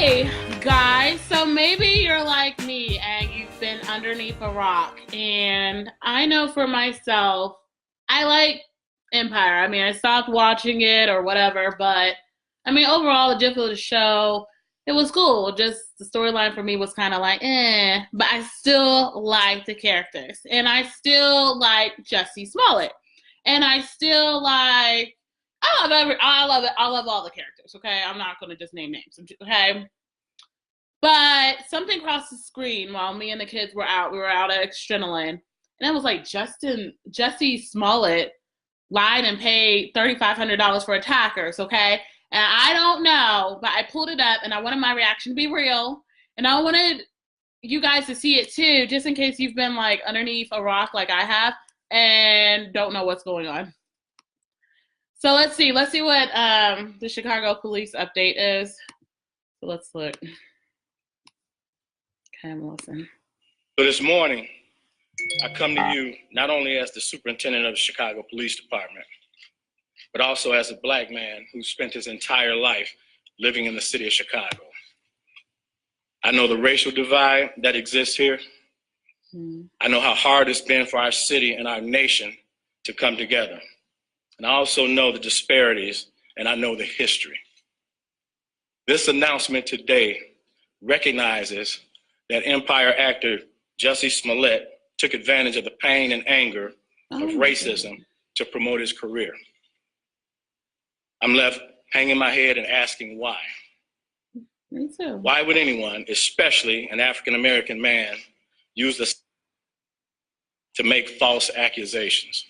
Okay, guys, so maybe you're like me and you've been underneath a rock. And I know for myself, I like Empire. I mean, I stopped watching it or whatever, but I mean, overall, the gist of the show, it was cool. Just the storyline for me was kind of like, eh, but I still like the characters. And I still like Jussie Smollett. And I still like I love all the characters, okay? I'm not gonna just name names, okay? But something crossed the screen while me and the kids were out. We were out at Adrenaline, and it was like Jussie Smollett lied and paid $3,500 for attackers, okay? And I don't know, but I pulled it up, and I wanted my reaction to be real, and I wanted you guys to see it too, just in case you've been like underneath a rock like I have and don't know what's going on. So let's see what the Chicago police update is. So let's look. Okay, I'm listening. So this morning, I come to you not only as the superintendent of the Chicago Police Department, but also as a Black man who spent his entire life living in the city of Chicago. I know the racial divide that exists here. I know how hard it's been for our city and our nation to come together. And I also know the disparities, and I know the history. This announcement today recognizes that Empire actor Jussie Smollett took advantage of the pain and anger of racism to promote his career. I'm left hanging my head and asking why. Me too. Why would anyone, especially an African-American man, use this to make false accusations?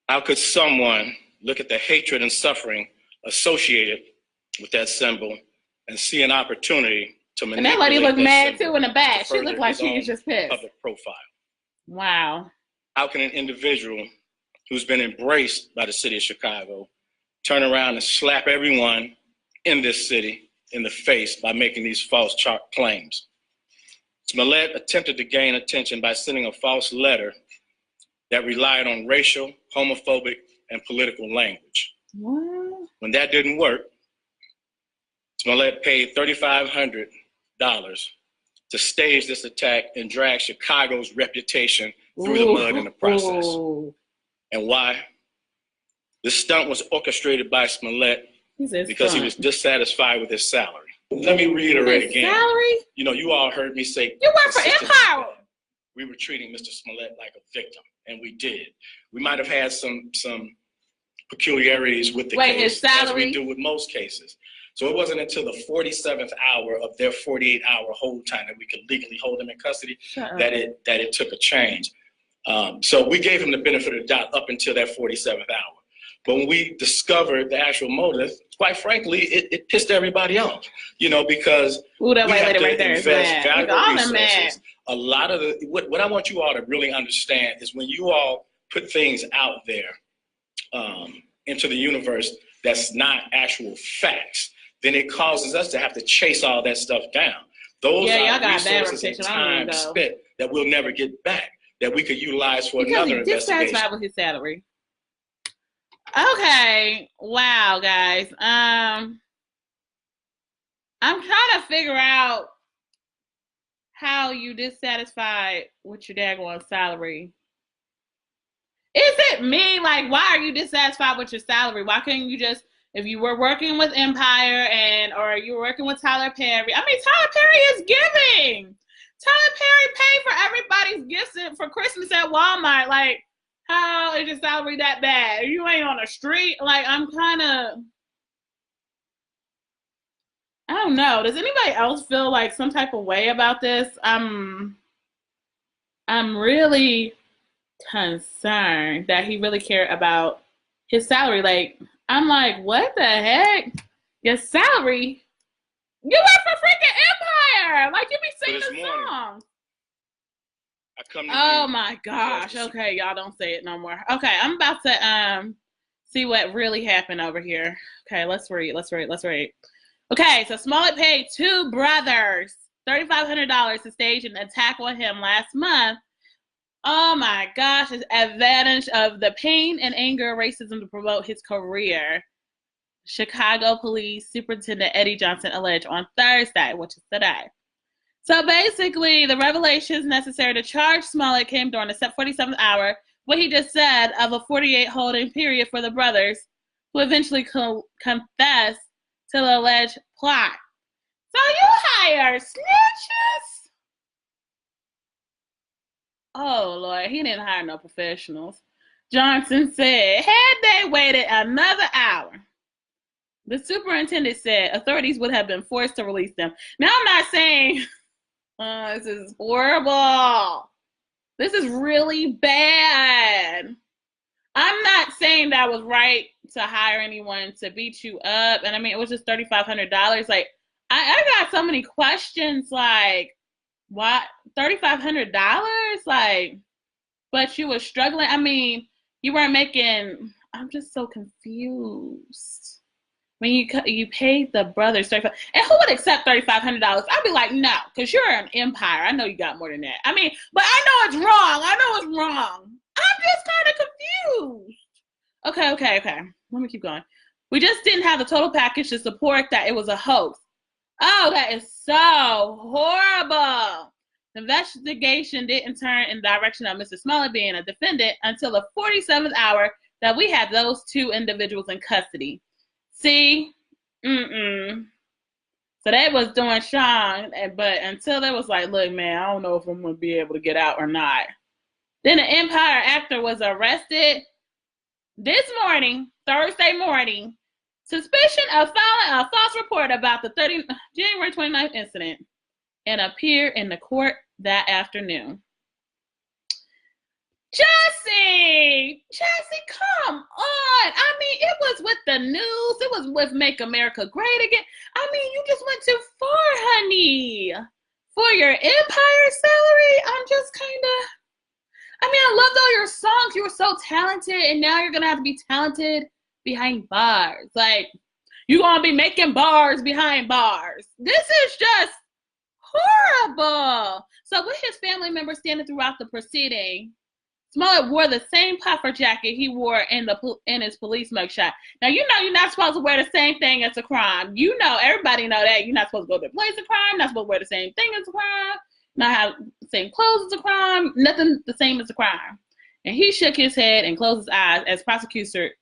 How could someone look at the hatred and suffering associated with that symbol and see an opportunity to manipulate? And that lady looked mad too in the back. She looked like she was just pissed. Public profile. Wow. How can an individual who's been embraced by the city of Chicago turn around and slap everyone in this city in the face by making these false claims? Smollett attempted to gain attention by sending a false letter that relied on racial, homophobic, and political language. What? When that didn't work, Smollett paid $3,500 to stage this attack and drag Chicago's reputation through the mud in the process. And why? This stunt was orchestrated by Smollett because he was dissatisfied with his salary. Let me reiterate again. Salary? You know, you all heard me say. You work for Empire. We were treating Mr. Smollett like a victim, and we did. We might have had some peculiarities with the case, his salary? as we do with most cases. So it wasn't until the 47th hour of their 48-hour hold time that we could legally hold him in custody that it took a change. So we gave him the benefit of the doubt up until that 47th hour. But when we discovered the actual motive, quite frankly, it pissed everybody off, you know, because we have to invest valuable resources. A lot of what I want you all to really understand is when you all put things out there into the universe that's not actual facts, then it causes us to have to chase all that stuff down. Those are resources and time spent that we'll never get back, that we could utilize for another investigation. Because he's dissatisfied with his salary. Okay, wow, guys. I'm trying to figure out how you dissatisfied with your daggone salary. Is it me? Like, why are you dissatisfied with your salary? Why couldn't you just, if you were working with Empire or you were working with Tyler Perry? I mean, Tyler Perry is giving. Tyler Perry paid for everybody's gifts for Christmas at Walmart. Like, how is your salary that bad? You ain't on the street. Like, I'm kind of, I don't know. Does anybody else feel like some type of way about this? I'm really concerned that he really cared about his salary. Like, I'm like, what the heck? Your salary? You work for freaking Empire. Like, you be singing the song. Oh my gosh. Okay, y'all don't say it no more. Okay, I'm about to see what really happened over here. Okay, let's read. Okay, so Smollett paid two brothers $3,500 to stage an attack on him last month. Oh my gosh, his advantage of the pain and anger of racism to promote his career. Chicago Police Superintendent Eddie Johnson alleged on Thursday, which is today. So basically, the revelations necessary to charge Smollett came during the 47th hour, what he just said, of a 48 holding period for the brothers, who eventually confessed to the alleged plot. So you hire snitches? Oh, Lord, he didn't hire no professionals. Johnson said, had they waited another hour, the superintendent said authorities would have been forced to release them. Now, I'm not saying this is horrible. This is really bad. I'm not saying that was right to hire anyone to beat you up. And I mean, it was just $3,500. Like, I got so many questions, like, what? $3,500? Like, but you were struggling. I mean, you weren't making, I'm just so confused. When you paid the brothers $35, and who would accept $3,500? I'd be like, no, because you're an empire. I know you got more than that. I mean, but I know it's wrong. I know it's wrong. I'm just kind of confused. Okay. Let me keep going. We just didn't have the total package to support that it was a hoax. Oh, that is so horrible. The investigation didn't turn in the direction of Mr. Smollett being a defendant until the 47th hour that we had those two individuals in custody. See? So they was doing Sean, but until they was like, look, man, I don't know if I'm going to be able to get out or not. Then the Empire actor was arrested this morning, Thursday morning, suspicion of filing a false report about the January 29th incident, and appeared in the court that afternoon. Jussie, come on. I mean, it was with the news. It was with Make America Great Again. I mean, you just went too far, honey. For your Empire salary, I'm just kind of, I mean, I loved all your songs. You were so talented, and now you're going to have to be talented behind bars. Like, you're going to be making bars behind bars. This is just horrible. So with his family members standing throughout the proceeding, Smollett wore the same puffer jacket he wore in his police mugshot. Now, you know you're not supposed to wear the same thing as a crime. You know, everybody know that. You're not supposed to go to the place of crime. Not supposed to wear the same thing as a crime. Not have the same clothes as a crime. Nothing the same as a crime. And he shook his head and closed his eyes as prosecutors,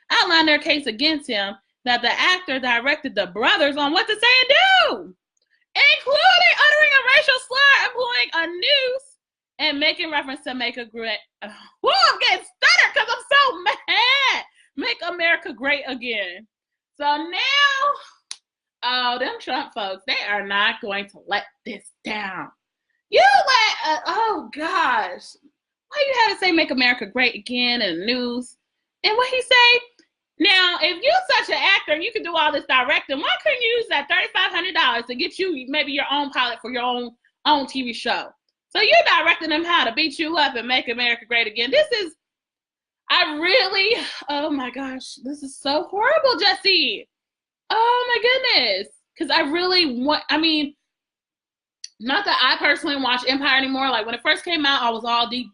outlined their case against him that the actor directed the brothers on what to say and do, including uttering a racial slur, employing a noose, and making reference to Make a Great. Whoa, I'm getting stuttered because I'm so mad. Make America Great Again. So now, oh, them Trump folks, they are not going to let this down. You let, oh gosh. Why you had to say Make America Great Again in the news? And what he say? Now, if you're such an actor and you can do all this directing, why couldn't you use that $3,500 to get you maybe your own pilot for your own TV show? So you're directing them how to beat you up and make America great again. Oh my gosh, this is so horrible, Jussie. Oh my goodness. Because I really want, I mean, not that I personally watch Empire anymore. Like when it first came out, I was all deep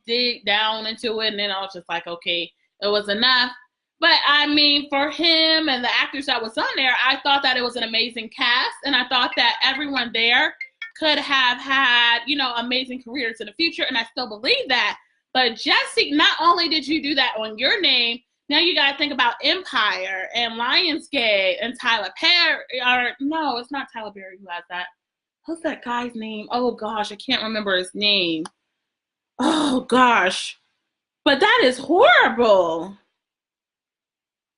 down into it. And then I was just like, okay, it was enough. But I mean, for him and the actors that was on there, I thought that it was an amazing cast. And I thought that everyone there could have had, you know, amazing careers in the future. And I still believe that. But Jussie, not only did you do that on your name, now you got to think about Empire and Lionsgate and Tyler Perry. Or no, it's not Tyler Perry who has that. What's that guy's name? Oh gosh, I can't remember his name. Oh gosh. But that is horrible.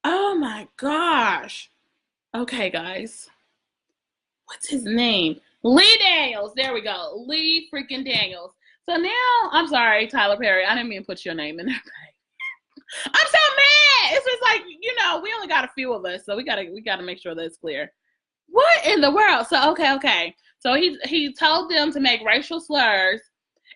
Oh my gosh. Okay, guys. What's his name? Lee Daniels. There we go. Lee freaking Daniels. So now, I'm sorry, Tyler Perry. I didn't mean to put your name in there. I'm so mad. It's just like, you know, we only got a few of us, so we gotta make sure that's clear. What in the world? So okay. So he told them to make racial slurs.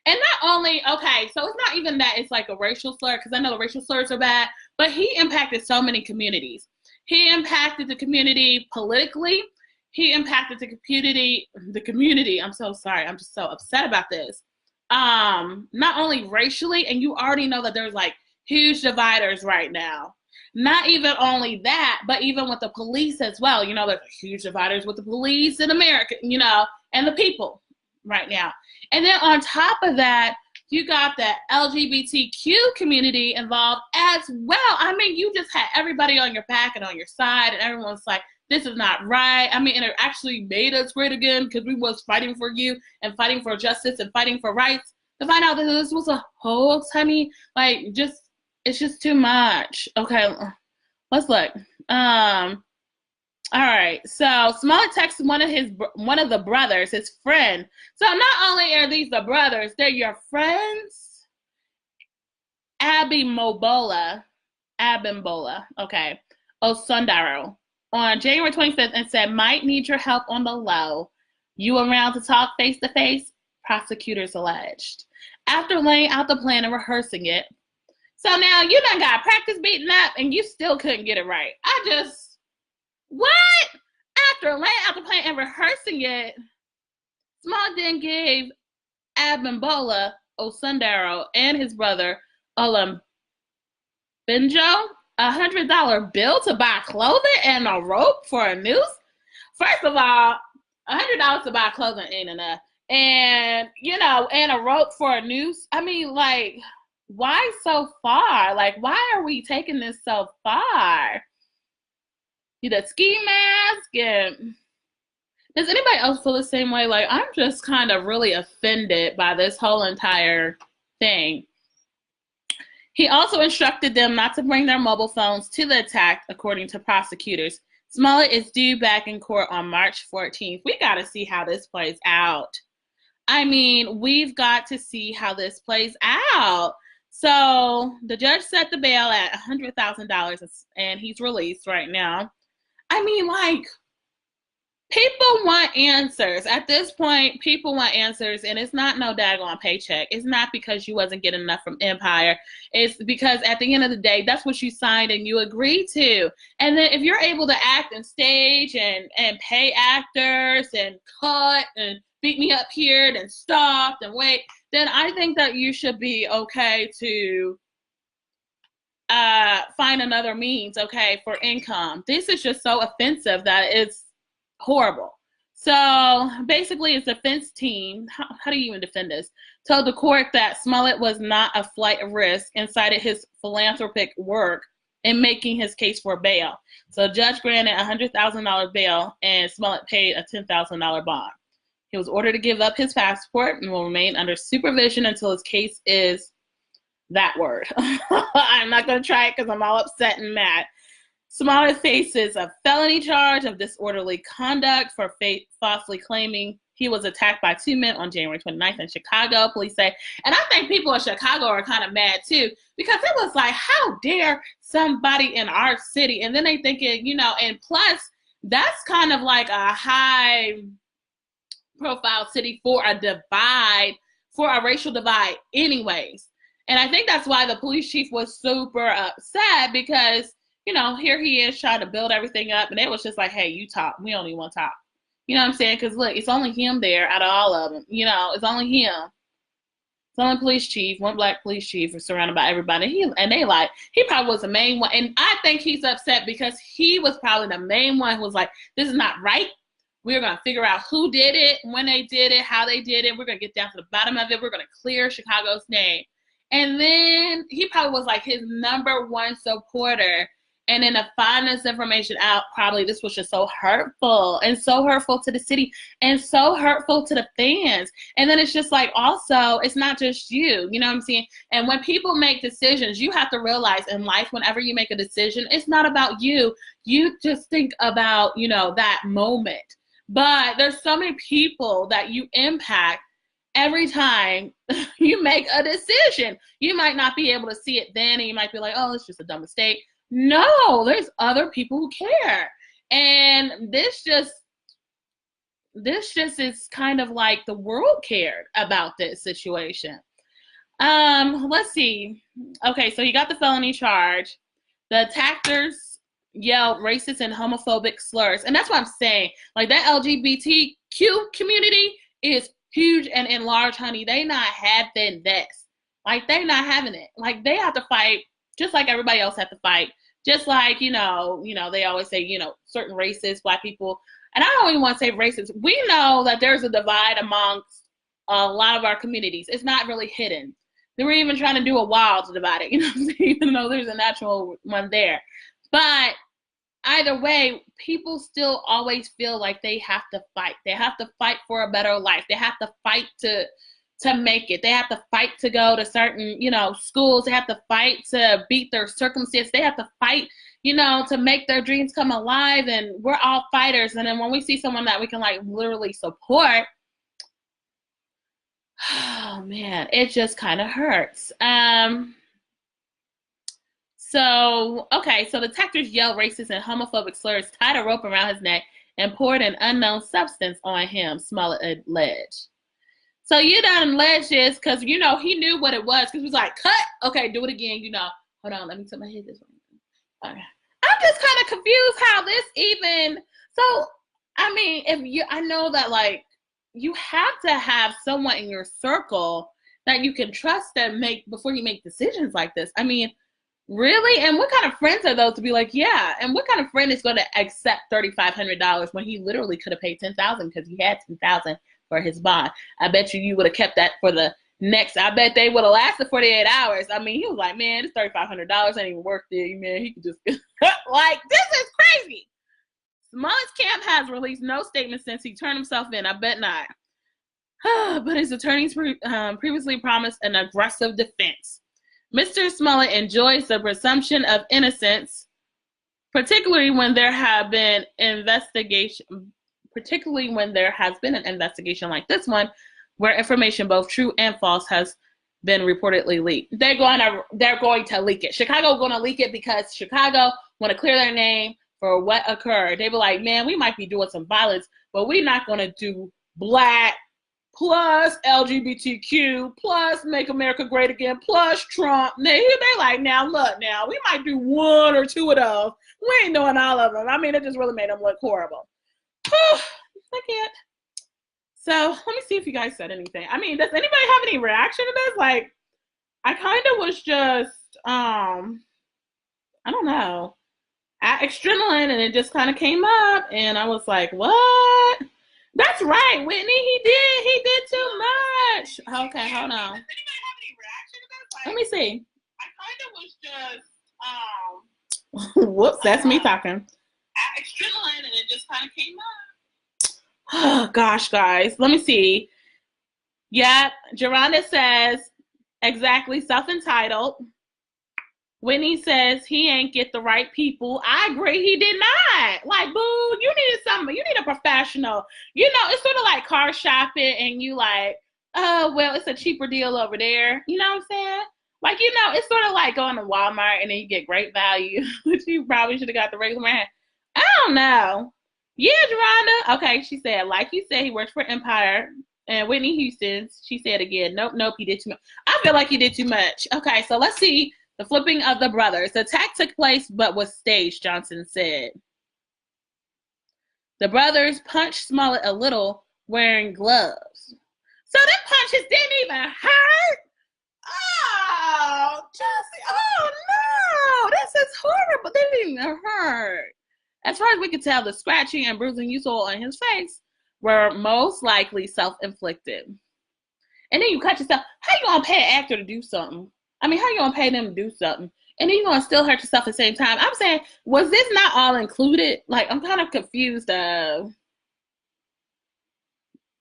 And not only, okay, so it's not even that it's like a racial slur, because I know the racial slurs are bad, but he impacted so many communities. He impacted the community politically. He impacted the community. I'm so sorry. I'm just so upset about this. Not only racially, and you already know that there's like huge dividers right now. Not even only that, but even with the police as well. You know, there's huge dividers with the police in America, you know, and the people right now. And then on top of that, you got the LGBTQ community involved as well. I mean, you just had everybody on your back and on your side, and everyone's like, this is not right. I mean, and it actually made us great again because we was fighting for you and fighting for justice and fighting for rights. To find out that this was a hoax, honey, like, it's just too much. Okay, let's look. All right, so Smollett texted one of the brothers, his friend. So not only are these the brothers, they're your friends. Abimbola, okay, Osundaro, on January 25th and said, might need your help on the low. You around to talk face to face? Prosecutors alleged. After laying out the plan and rehearsing it. So now you done got practice beaten up and you still couldn't get it right. What? After laying out the plan and rehearsing it, Smollett then gave Abimbola Osundaro and his brother Olambenjo $100 bill to buy clothing and a rope for a noose. First of all, $100 to buy clothing ain't enough. And, you know, and a rope for a noose. I mean, like, why so far? Like, why are we taking this so far? The ski mask, and does anybody else feel the same way? Like, I'm just kind of really offended by this whole entire thing. He also instructed them not to bring their mobile phones to the attack, according to prosecutors. Smollett is due back in court on March 14th. We got to see how this plays out. I mean, we've got to see how this plays out. So the judge set the bail at $100,000, and he's released right now. I mean, like, people want answers. At this point, people want answers, and it's not no daggone paycheck. It's not because you wasn't getting enough from Empire. It's because at the end of the day, that's what you signed and you agreed to. And then if you're able to act and stage and pay actors and cut and beat me up here and stop and wait, then I think that you should be okay to find another means, okay, for income. This is just so offensive that it's horrible. So basically, his defense team, how do you even defend this, told the court that Smollett was not a flight risk and cited his philanthropic work in making his case for bail. So judge granted a $100,000 bail and Smollett paid a $10,000 bond. He was ordered to give up his passport and will remain under supervision until his case is that word. I'm not going to try it because I'm all upset and mad. Smollett faces a felony charge of disorderly conduct for falsely claiming he was attacked by two men on January 29th in Chicago, police say. And I think people in Chicago are kind of mad too, because it was like, how dare somebody in our city? And then they thinking, you know, and plus that's kind of like a high profile city for a divide, for a racial divide anyways. And I think that's why the police chief was super upset, because, you know, here he is trying to build everything up, and it was just like, hey, you talk. We don't even want to talk. You know what I'm saying? Because, look, it's only him there out of all of them. You know, it's only him. It's only police chief, one black police chief is surrounded by everybody. He probably was the main one. And I think he's upset because he was probably the main one who was like, this is not right. We're going to figure out who did it, when they did it, how they did it. We're going to get down to the bottom of it. We're going to clear Chicago's name. And then he probably was like his number one supporter. And then to find this information out, probably this was just so hurtful to the city and so hurtful to the fans. And then it's just like, also, it's not just you know what I'm saying? And when people make decisions, you have to realize in life, whenever you make a decision, it's not about you. You just think about, you know, that moment. But there's so many people that you impact every time you make a decision. You might not be able to see it then, and you might be like, oh, it's just a dumb mistake. No, there's other people who care. And this just is kind of like the world cared about this situation. Let's see. Okay, so he got the felony charge. The attackers yelled racist and homophobic slurs. And that's what I'm saying. Like, that LGBTQ community is huge and enlarged, honey. They not having this. Like, they not having it. Like, they have to fight just like everybody else had to fight, Just like, they always say, certain races, black people, and I don't even want to say racist. We know that there's a divide amongst a lot of our communities. It's not really hidden. They were even trying to do a wall to divide it, even though there's a natural one there. But either way, people still always feel like they have to fight. They have to fight for a better life. They have to fight to make it. They have to fight to go to certain, schools. They have to fight to beat their circumstance. They have to fight, to make their dreams come alive. And we're all fighters. And then when we see someone that we can like literally support, oh man, it just kind of hurts. So detectives yelled racist and homophobic slurs, tied a rope around his neck, and poured an unknown substance on him, Smollett alleged. So you done alleged this because, he knew what it was, because he was like, cut. Okay, do it again, Hold on, let me tip my head this way. Okay. I'm just kind of confused how this even, so, I mean, I know that, like, you have to have someone in your circle that you can trust before you make decisions like this. I mean, really? And what kind of friends are those to be like, yeah? And what kind of friend is going to accept $3,500 when he literally could have paid $10,000 because he had $10,000 for his bond? I bet you would have kept that for the next. I bet they would have lasted 48 hours. I mean, he was like, man, this $3,500 ain't even worth it. Man, he could just like, this is crazy. Smollett's camp has released no statement since he turned himself in. I bet not. But his attorneys previously promised an aggressive defense. Mr. Smollett enjoys the presumption of innocence, particularly when there has been an investigation like this one, where information both true and false has been reportedly leaked. They're going to leak it. Chicago going to leak it because Chicago want to clear their name for what occurred. They were like, man, we might be doing some violence, but we're not going to do black plus LGBTQ plus Make America Great Again plus Trump. They like, now look, we might do one or two of those. We ain't doing all of them. I mean, it just really made them look horrible. I can't. So let me see if you guys said anything. I mean, does anybody have any reaction to this? Like, I kind of was just, I don't know, at adrenaline, and it just kind of came up, and I was like, what? That's right, Whitney. He did too much. Okay, hold on. Does anybody have any reaction to this? Like, let me see. I kind of was just, whoops, that's me talking. At adrenaline, and it just kind of came up. Oh, gosh, guys. Let me see. Yep, Geronda says, exactly, self-entitled. Whitney says he ain't get the right people. I agree, he did not. Like, boo, you needed something. You need a professional. It's sort of like car shopping, and you like, oh, well, it's a cheaper deal over there. You know what I'm saying? Like, it's sort of like going to Walmart, and then you get great value, which you probably should have got the regular brand. I don't know. Yeah, Geronda. Okay, she said, like you said, he works for Empire. And Whitney Houston, she said again, nope, he did too much. I feel like he did too much. Okay, so let's see. The flipping of the brothers. The attack took place but was staged, Johnson said. The brothers punched Smollett a little wearing gloves. So them punches didn't even hurt? Oh, Jussie. Oh, no. This is horrible. They didn't even hurt. As far as we could tell, the scratching and bruising you saw on his face were most likely self-inflicted. And then you cut yourself. How you going to pay an actor to do something? I mean, how you going to pay them to do something? And then you're going to still hurt yourself at the same time. I'm saying, was this not all included? Like, I'm kind of confused of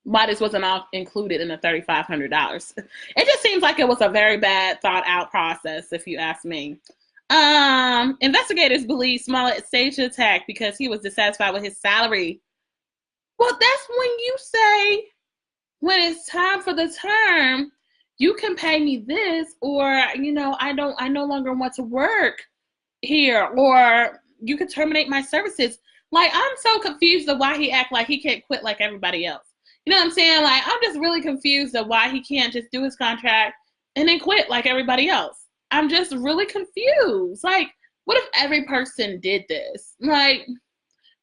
why this wasn't all included in the $3,500. It just seems like it was a very bad thought out process, if you ask me. Investigators believe Smollett staged the attack because he was dissatisfied with his salary. Well, that's when you say, when it's time for the term, you can pay me this, or, I no longer want to work here, or you can terminate my services. Like, I'm so confused of why he act like he can't quit like everybody else. You know what I'm saying? Like, I'm just really confused of why he can't just do his contract and then quit like everybody else. I'm just really confused. Like, what if every person did this? Like,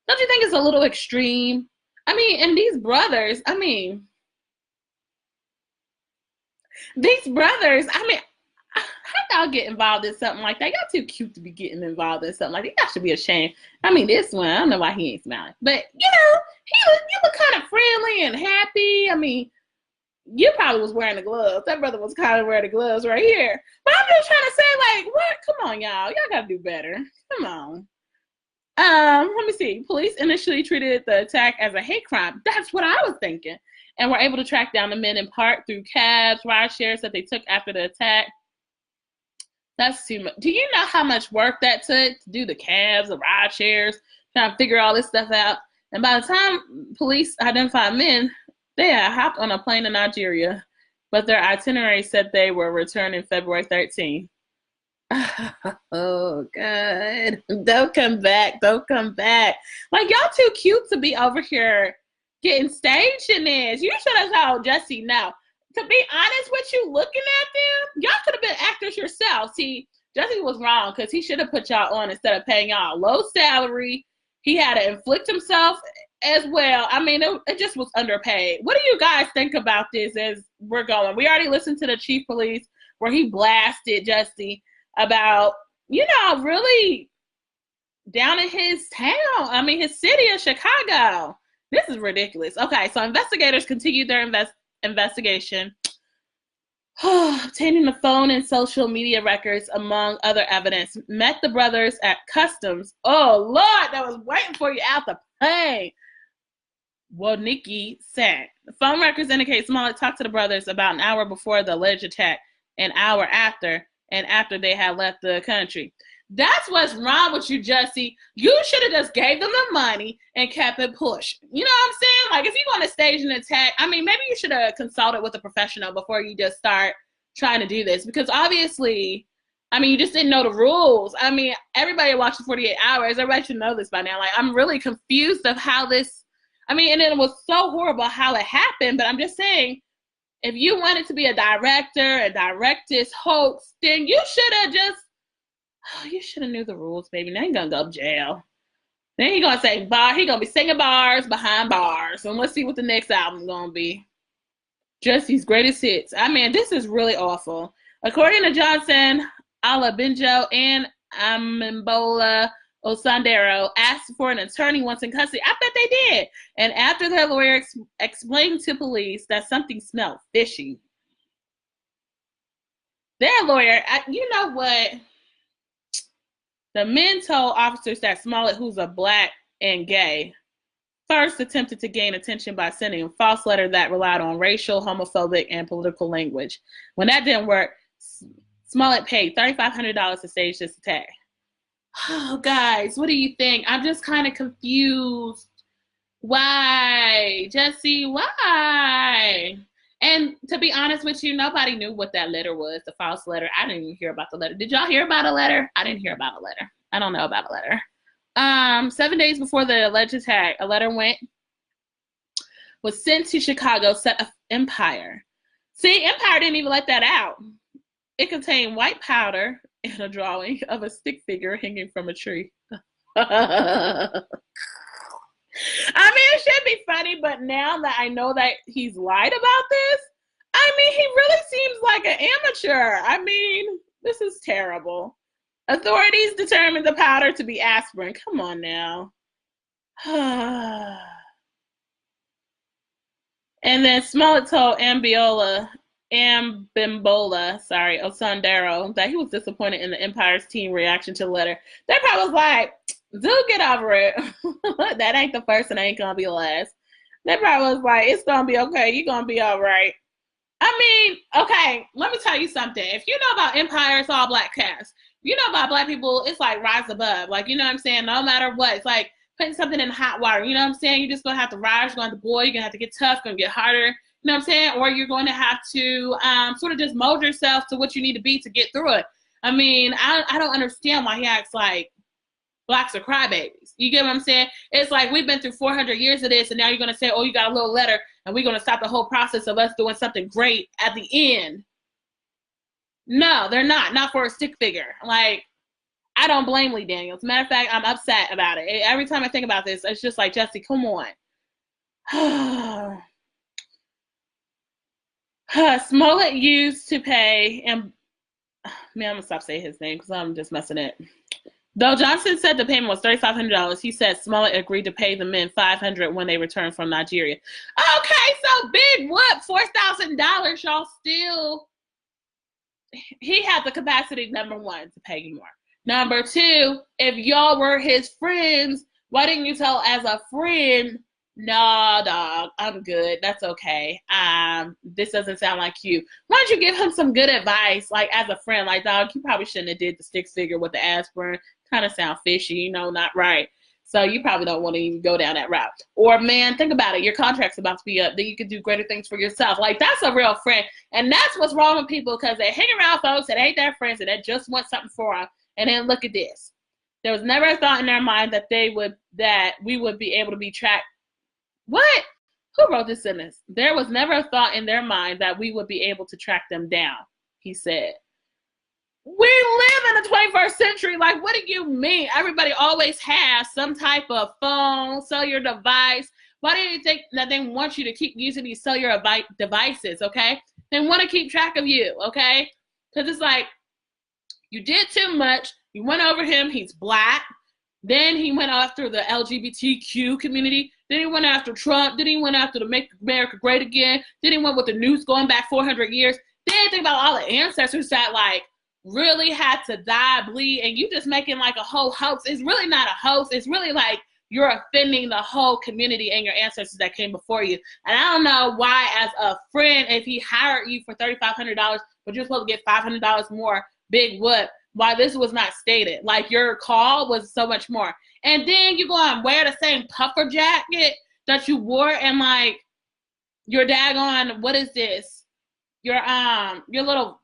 don't you think it's a little extreme? I mean, and these brothers, how y'all get involved in something like that? Y'all too cute to be getting involved in something like that. Y'all should be ashamed. I mean, this one, I don't know why he ain't smiling. But, you look kind of friendly and happy. I mean, you probably was wearing the gloves. That brother was kind of wearing the gloves right here. But I'm just trying to say, like, what? Come on, y'all. Y'all got to do better. Come on. Let me see. Police initially treated the attack as a hate crime. That's what I was thinking. And were able to track down the men in part through cabs, ride shares that they took after the attack. That's too much. Do you know how much work that took to do the cabs, the ride shares, trying to figure all this stuff out? And by the time police identified men, they had hopped on a plane to Nigeria, but their itinerary said they were returning February 13th. Oh, God. Don't come back. Don't come back. Like, y'all too cute to be over here getting staged in this. You should have told Jussie no. To be honest with you, looking at them, y'all could have been actors yourself. See, Jussie was wrong because he should have put y'all on instead of paying y'all a low salary. He had to inflict himself as well. I mean, it just was underpaid. What do you guys think about this as we're going? We already listened to the chief police where he blasted Jussie about, really down in his town. I mean, his city of Chicago. This is ridiculous. Okay, so investigators continued their investigation, obtaining the phone and social media records, among other evidence. Met the brothers at customs. Oh, Lord, that was waiting for you out the plane. Nikki said. The phone records indicate Smollett talked to the brothers about an hour before the alleged attack, an hour after, and after they had left the country. That's what's wrong with you, Jussie. You should have just gave them the money and kept it pushed. You know what I'm saying? Like, if you're going to stage an attack, I mean, maybe you should have consulted with a professional before you just start trying to do this. Because obviously, I mean, you just didn't know the rules. I mean, everybody watching 48 Hours, everybody should know this by now. Like, I'm really confused of how this, I mean, and it was so horrible how it happened. But I'm just saying, if you wanted to be a director and direct this hoax, then you should have just, you should have knew the rules, baby. Now you're going to go to jail. Then he's going to say, bar. He's going to be singing bars behind bars. And let's see what the next album's going to be. Jussie's greatest hits. I mean, this is really awful. According to Johnson, Alabenjo and Amimbola Osandero asked for an attorney once in custody. I bet they did. And after their lawyer explained to police that something smelled fishy, their lawyer, you know what? The men told officers that Smollett, who's a black and gay, first attempted to gain attention by sending a false letter that relied on racial, homophobic, and political language. When that didn't work, Smollett paid $3,500 to stage this attack. Oh, guys, what do you think? I'm just kind of confused. Why? Jussie, why? And to be honest with you, nobody knew what that letter was, the false letter. I didn't even hear about the letter. Did y'all hear about a letter? I didn't hear about a letter. I don't know about a letter. 7 days before the alleged attack, a letter was sent to Chicago, set of Empire. See, Empire didn't even let that out. It contained white powder and a drawing of a stick figure hanging from a tree. I mean, it should be funny, but now that I know that he's lied about this, I mean, he really seems like an amateur. I mean, this is terrible. Authorities determined the powder to be aspirin. Come on now. And then Smollett told Osandero, that he was disappointed in the Empire's team reaction to the letter. They probably was like, dude, get over it. That ain't the first and ain't gonna be the last. They probably was like, it's gonna be okay. You're gonna be all right. I mean, okay, let me tell you something. If you know about Empire, it's all black cast. You know about black people, it's like rise above. Like, you know what I'm saying? No matter what, it's like putting something in hot water. You know what I'm saying? You're just gonna have to rise. You're gonna have to boil. You're gonna have to get tough. Gonna get harder. You know what I'm saying? Or you're going to have to sort of just mold yourself to what you need to be to get through it. I mean, I don't understand why he acts like blacks are crybabies. You get what I'm saying? It's like we've been through 400 years of this, and now you're going to say, oh, you got a little letter, and we're going to stop the whole process of us doing something great at the end. No, they're not. Not for a stick figure. Like, I don't blame Lee Daniels. Matter of fact, I'm upset about it. Every time I think about this, it's just like, Jussie, come on. Smollett used to pay Man, I'm gonna stop saying his name because I'm just messing it. Though Johnson said the payment was $3,500, he said Smollett agreed to pay the men $500 when they returned from Nigeria. Okay, so big whoop, $4,000. Y'all still, he had the capacity, number one, to pay you more. Number two, if y'all were his friends, why didn't you tell as a friend, nah, dog, I'm good. That's okay. This doesn't sound like you. Why don't you give him some good advice, like as a friend, like, dog, you probably shouldn't have did the stick figure with the aspirin. Kind of sound fishy, you know, not right. So you probably don't want to even go down that route. Or, man, think about it. Your contract's about to be up. Then you can do greater things for yourself. Like, that's a real friend. And that's what's wrong with people, because they hang around folks that ain't their friends and that just want something for them. And then look at this. There was never a thought in their mind that we would be able to be tracked. What? Who wrote this sentence? There was never a thought in their mind that we would be able to track them down, he said. We live in the 21st century. Like, what do you mean? Everybody always has some type of phone, cellular device. Why do you think that they want you to keep using these cellular devices, okay? They want to keep track of you, okay? Because it's like, you did too much. You went over him. He's black. Then he went after the LGBTQ community. Then he went after Trump. Then he went after the Make America Great Again. Then he went with the news going back 400 years. Then think about all the ancestors that, like, really had to die, bleed, and you just making like a whole hoax. It's really not a hoax. It's really like you're offending the whole community and your ancestors that came before you. And I don't know why, as a friend, if he hired you for $3,500, but you're supposed to get $500 more, big whoop, why this was not stated. Like, your call was so much more. And then you go and wear the same puffer jacket that you wore, and like your daggone, what is this? Your little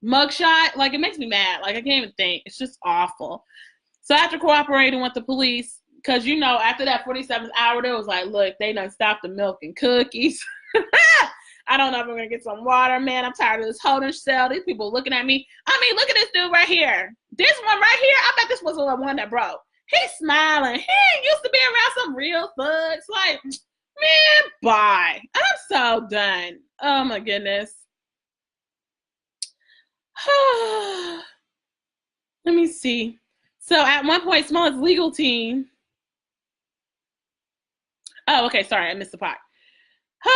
mugshot. Like, it makes me mad. Like, I can't even think. It's just awful. So after cooperating with the police, because, you know, after that 47th hour, they was like, look, they done stopped the milk and cookies. I don't know if I'm going to get some water, man. I'm tired of this holding cell. These people looking at me. I mean, look at this dude right here. This one right here, I bet this was the one that broke. He's smiling. He ain't used to be around some real thugs. Like, man, bye. I'm so done. Oh, my goodness. Let me see. So at one point, Smollett's legal team. Oh, okay. Sorry, I missed the part.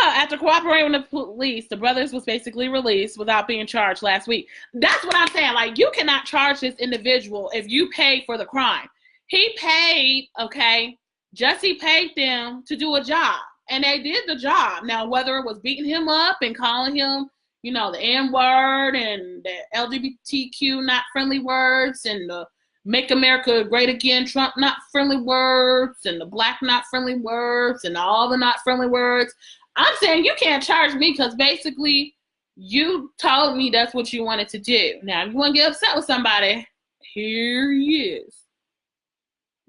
After cooperating with the police, the brothers was basically released without being charged last week. That's what I'm saying. Like, you cannot charge this individual if you paid for the crime. He paid, okay? Jussie paid them to do a job, and they did the job. Now, whether it was beating him up and calling him, you know, the N-word and the LGBTQ not friendly words and the Make America Great Again Trump not friendly words and the black not friendly words and all the not friendly words. I'm saying you can't charge me because basically you told me that's what you wanted to do. Now, if you want to get upset with somebody, here he is.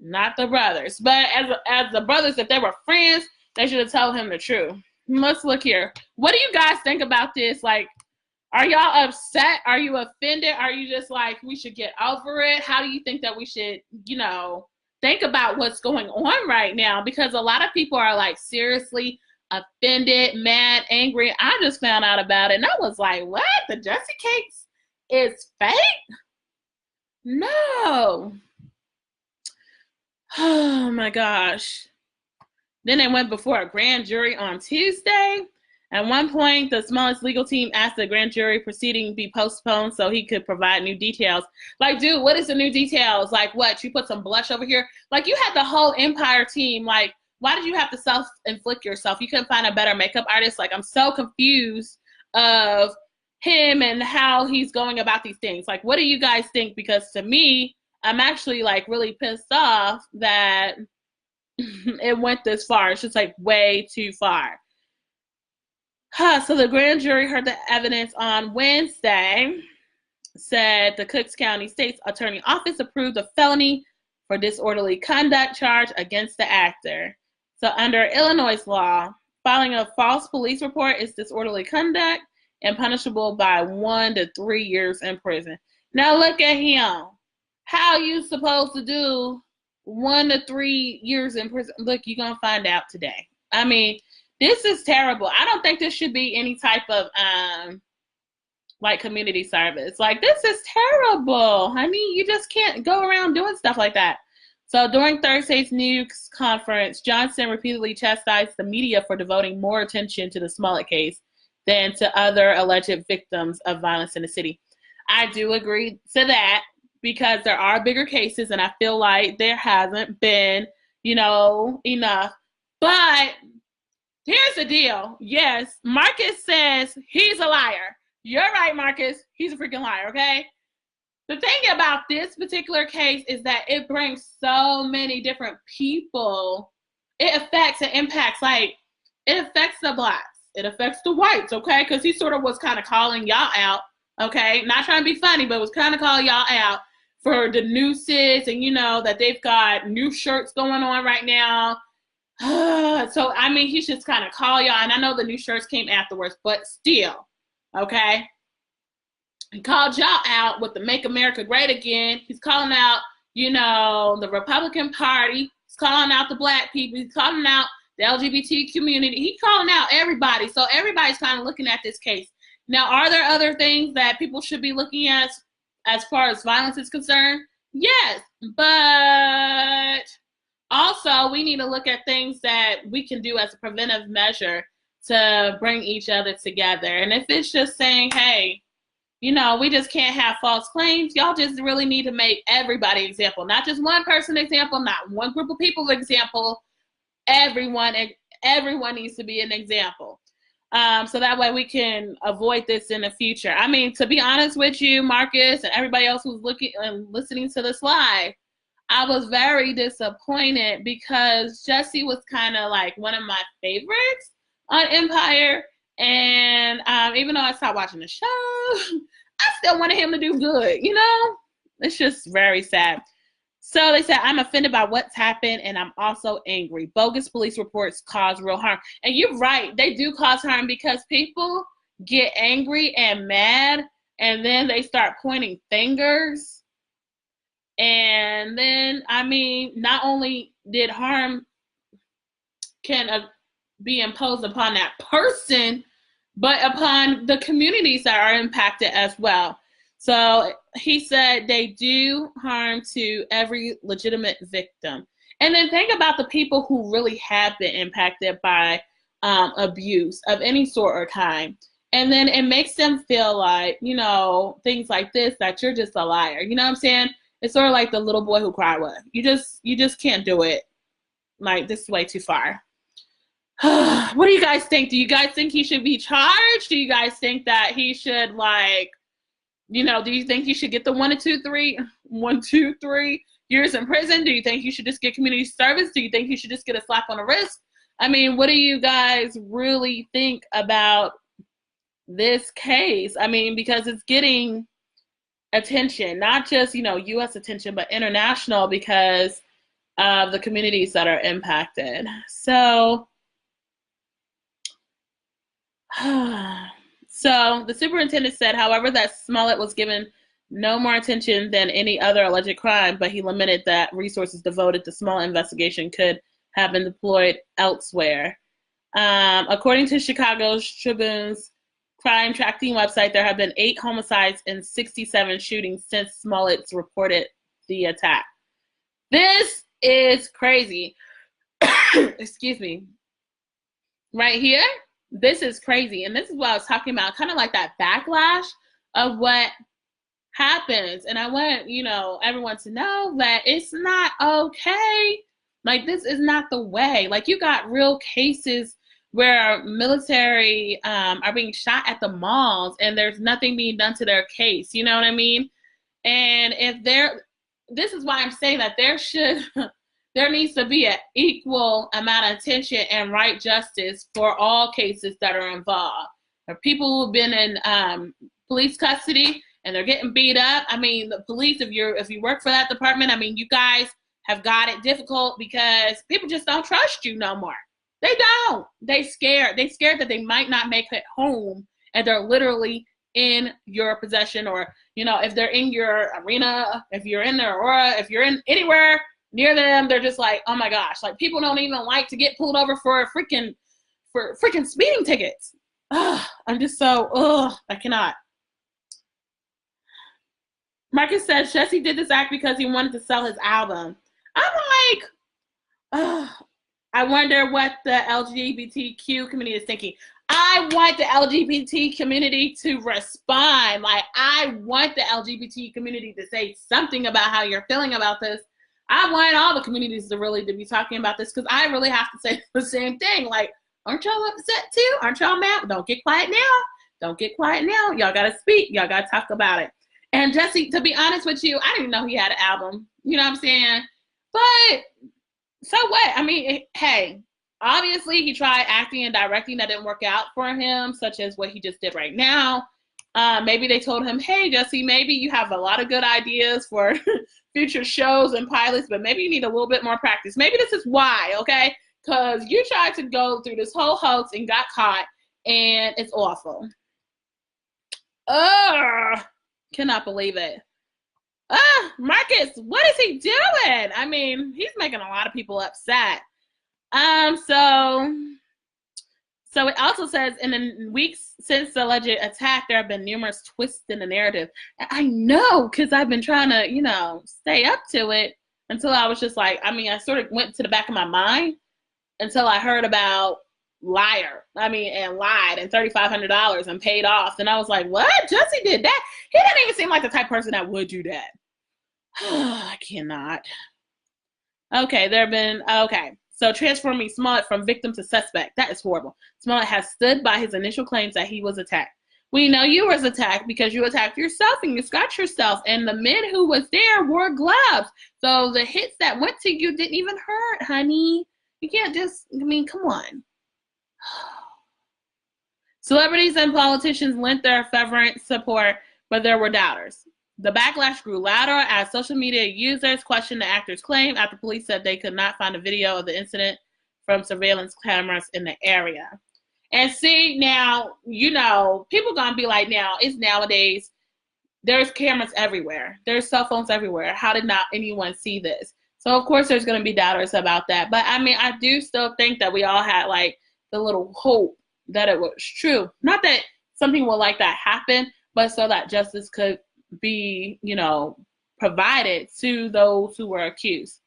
Not the brothers. But as the brothers, if they were friends, they should have told him the truth. Let's look here. What do you guys think about this? Like, are y'all upset? Are you offended? Are you just like, we should get over it? How do you think that we should, you know, think about what's going on right now? Because a lot of people are like seriously offended, mad, angry. I just found out about it and I was like, what? The Jussie case is fake? No. Oh my gosh. Then they went before a grand jury on Tuesday. At one point, the Smollett's legal team asked the grand jury proceeding be postponed so he could provide new details. Like, dude, what is the new details? Like, what? You put some blush over here? Like, you had the whole Empire team. Like, why did you have to self-inflict yourself? You couldn't find a better makeup artist? Like, I'm so confused of him and how he's going about these things. Like, what do you guys think? Because to me, I'm actually, like, really pissed off that it went this far. It's just, like, way too far. So the grand jury heard the evidence on Wednesday, said the Cooks County State's Attorney Office approved a felony for disorderly conduct charge against the actor. So under Illinois law, filing a false police report is disorderly conduct and punishable by 1 to 3 years in prison. Now look at him. How you supposed to do 1 to 3 years in prison? Look, you're going to find out today. I mean, this is terrible. I don't think this should be any type of like community service. Like, this is terrible. I mean, you just can't go around doing stuff like that. So during Thursday's news conference, Johnson repeatedly chastised the media for devoting more attention to the Smollett case than to other alleged victims of violence in the city. I do agree to that, because there are bigger cases, and I feel like there hasn't been, enough. But here's the deal. Yes, Marcus says he's a liar. You're right, Marcus. He's a freaking liar, okay? The thing about this particular case is that it brings so many different people. It affects and impacts, like, it affects the blacks. It affects the whites, okay? Because he sort of was kind of calling y'all out, okay? Not trying to be funny, but was kind of calling y'all out for the nooses and, that they've got new shirts going on right now. So, I mean, he should kind of call y'all. And I know the new shirts came afterwards, but still, okay? He called y'all out with the Make America Great Again. He's calling out, the Republican Party. He's calling out the black people. He's calling out the LGBT community. He's calling out everybody. So everybody's kind of looking at this case. Now, are there other things that people should be looking at as far as violence is concerned? Yes, but also we need to look at things that we can do as a preventive measure to bring each other together. And if it's just saying, hey, we just can't have false claims. Y'all just really need to make everybody example, not just one person example, not one group of people example. Everyone needs to be an example. So that way we can avoid this in the future. I mean, to be honest with you, Marcus, and everybody else who's looking and listening to this live, I was very disappointed because Jussie was kind of like one of my favorites on Empire. And even though I stopped watching the show, I still wanted him to do good, It's just very sad. So they said, I'm offended by what's happened, and I'm also angry. Bogus police reports cause real harm. And you're right, they do cause harm because people get angry and mad, and then they start pointing fingers. And then, I mean, not only did harm can be imposed upon that person, but upon the communities that are impacted as well. So he said they do harm to every legitimate victim. And then think about the people who really have been impacted by abuse of any sort or kind. And then it makes them feel like, things like this, that you're just a liar. You know what I'm saying? It's sort of like the little boy who cried wolf. You just can't do it. Like, this is way too far. What do you guys think? Do you guys think he should be charged? Do you guys think that he should, do you think he should get the 1 to 3 years in prison? Do you think he should just get community service? Do you think he should just get a slap on the wrist? I mean, what do you guys really think about this case? I mean, because it's getting attention, not just, U.S. attention, but international because of the communities that are impacted. So, so the superintendent said, however, that Smollett was given no more attention than any other alleged crime, but he lamented that resources devoted to Smollett investigation could have been deployed elsewhere. According to Chicago Tribune's crime tracking website, there have been 8 homicides and 67 shootings since Smollett's reported the attack. This is crazy. Excuse me. Right here, this is crazy. And this is what I was talking about, kind of like that backlash of what happens. And I want, everyone to know that it's not okay. Like, this is not the way. Like, you got real cases where military are being shot at the malls and there's nothing being done to their case. You know what I mean? And this is why I'm saying that there needs to be an equal amount of attention and right justice for all cases that are involved. For people who've been in police custody and they're getting beat up. I mean, the police, if you work for that department, I mean, you guys have got it difficult because people just don't trust you no more. They don't. They scared. They scared that they might not make it home and they're literally in your possession, or, if they're in your arena, if you're in their aura, if you're in anywhere near them, they're just like, oh my gosh, like, people don't even like to get pulled over for freaking speeding tickets. I'm just so, I cannot. Marcus says Jussie did this act because he wanted to sell his album. I'm like, oh, I wonder what the LGBTQ community is thinking. I want the LGBT community to respond. Like, I want the LGBT community to say something about how you're feeling about this. I want all the communities to really to be talking about this because I really have to say the same thing. Like, aren't y'all upset too? Aren't y'all mad? Don't get quiet now. Don't get quiet now. Y'all got to speak. Y'all got to talk about it. And Jussie, to be honest with you, I didn't even know he had an album. You know what I'm saying? But so what? I mean, hey, obviously he tried acting and directing that didn't work out for him, such as what he just did right now. Maybe they told him, hey, Jussie, maybe you have a lot of good ideas for future shows and pilots, but maybe you need a little bit more practice. Maybe this is why, okay? Because you tried to go through this whole hoax and got caught, and it's awful. Ugh, cannot believe it. Marcus, what is he doing? I mean, he's making a lot of people upset. So it also says in the weeks since the alleged attack, there have been numerous twists in the narrative. I know, because I've been trying to, stay up to it until I was just like, I sort of went to the back of my mind until I heard about liar. And lied and $3,500 and paid off. And I was like, what? Jussie did that? He didn't even seem like the type of person that would do that. I cannot. Okay, so transforming Smollett from victim to suspect. That is horrible. Smollett has stood by his initial claims that he was attacked. We know you was attacked because you attacked yourself and you scratched yourself, and the men who was there wore gloves. So the hits that went to you didn't even hurt, honey. You can't just, come on. Celebrities and politicians lent their fervent support, but there were doubters. The backlash grew louder as social media users questioned the actor's claim after police said they could not find a video of the incident from surveillance cameras in the area. And see, now, people gonna be like, now, it's nowadays, there's cameras everywhere. There's cell phones everywhere. How did not anyone see this? So, of course, there's gonna be doubters about that. But, I do still think that we all had, the little hope that it was true. Not that something will like that happen, but so that justice could be, provided to those who were accused.